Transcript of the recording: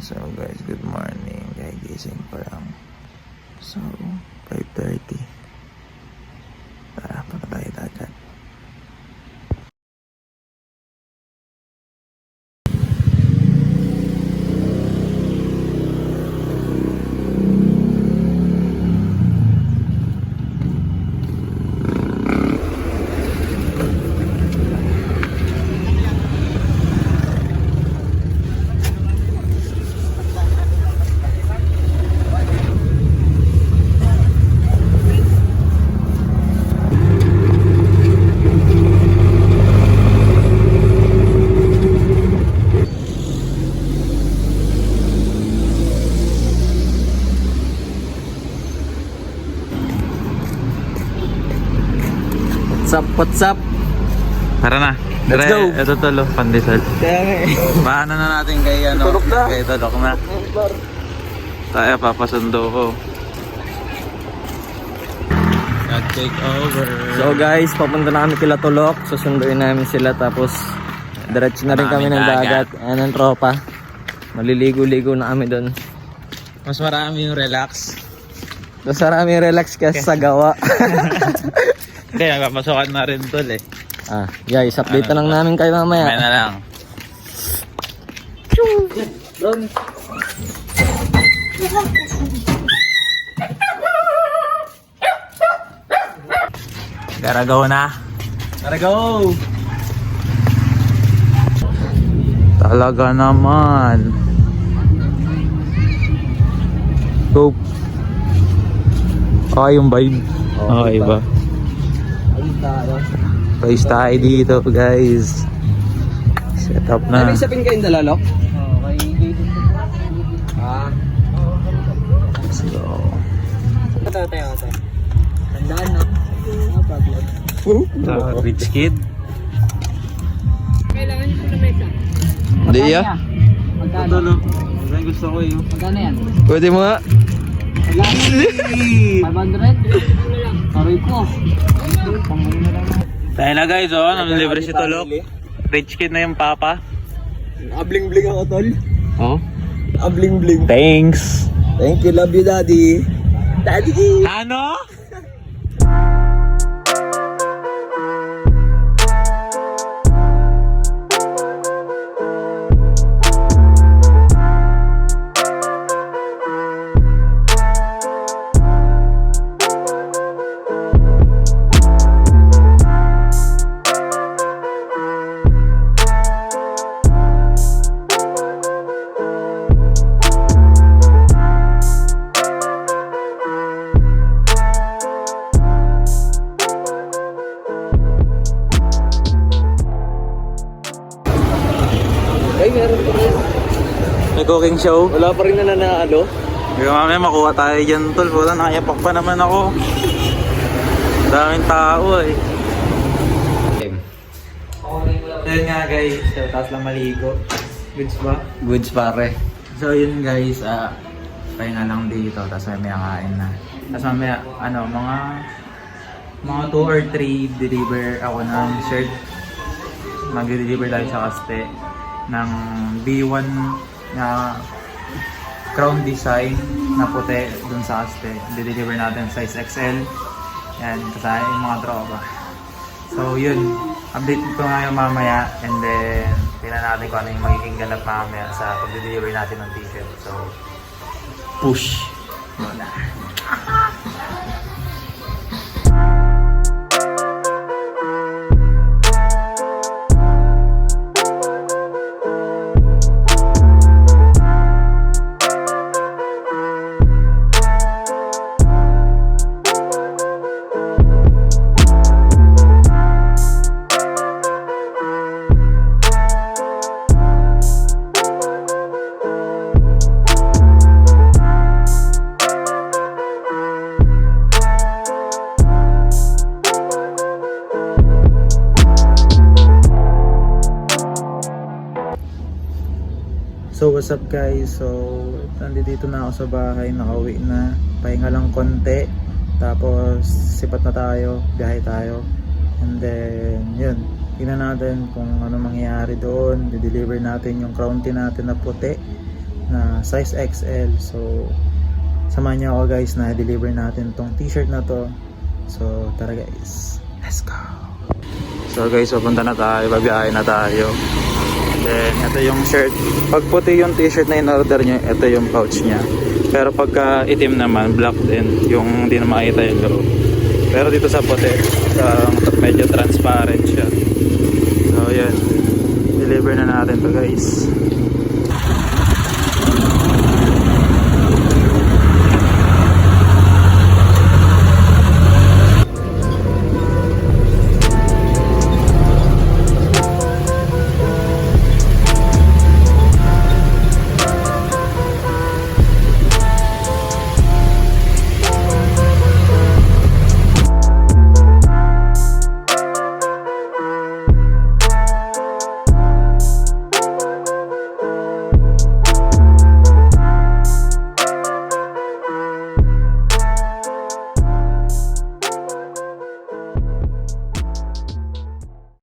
So guys, good morning. Kaya gising pa lang. So, 5:30. Tara, punta tayo dagat. What's up? Tara na. Let's go. Ito tolo, pandesal. Kaya nga eh. Paano na natin kay ano? Tulog na. Kay Tulog na. Tayo, papasundo ko. Take over. So guys, papunta na kami kila Tulok. Susunduin namin sila tapos diretso na rin kami ng dagat. Ayan ang tropa. Maliligo-ligo na kami doon. Mas marami yung relax. Mas marami relax kasi sa gawa. Kaya papasokan na rin tol eh. Guys, update na lang namin kayo mamaya. May na lang. Gotta go na. Tara go! Talaga naman. Go. Okay yung vibe. Okay ba? Place tayo dito guys. Set up na. Ibig sabihin kayong dalalok? Let's go. Tandaan no? No problem. Rich kid. Kailangan nyo po na mesa. Hindi ya. Magkano? Magkano gusto ko yun. Magkano yan? Pwede mo nga. 500? Aray ko. Tayo na guys, oh. Namilibre si Tulok. Rich kid na yung papa. Abling-bling ako tol. Oh. Abling-bling. Thanks. Thank you, love you daddy. Daddy! Ano? Ay, meron pa rin. May cooking show. Wala pa rin na nanalo. Kaya mamaya makuha tayo dyan tol. Wala, nakayapak pa naman ako. Daming tao eh. Yun nga guys, so, taas lang maligo. Goods ba? Goods pare. So yun guys, pahinga lang dito, tapos mamaya kain na. Tapos mamaya, ano, mga 2 or 3 deliver ako ng shirt. Mag-deliver tayo sa Kaste ng B1 na crown design na puti dun sa Kaste. Deliver natin size XL. Yan, kasama yung mga tropa. So yun, update ko nga yung mamaya and then tingnan natin kung ano yung magiging ganap mamaya sa pag-deliver natin ng t-shirt. So, push! Muna. So what's up guys, so nandito na ako sa bahay, nakauwi na, pahinga lang konti, tapos sipat na tayo, biyahe tayo, and then yun, tingnan natin kung ano mangyayari doon. Di-deliver natin yung crown tin natin na puti na size XL. So samahan niyo ako guys na deliver natin tong t-shirt na to. So tara guys, let's go. So guys, papunta na tayo, babiyahe na tayo. Then ito yung shirt. Pag puti yung t-shirt na in-order nyo, ito yung pouch nya. Pero pagka itim naman, black din, yung hindi na makita yung loob. Pero dito sa puti, medyo transparent siya. So yan, deliver na natin to guys.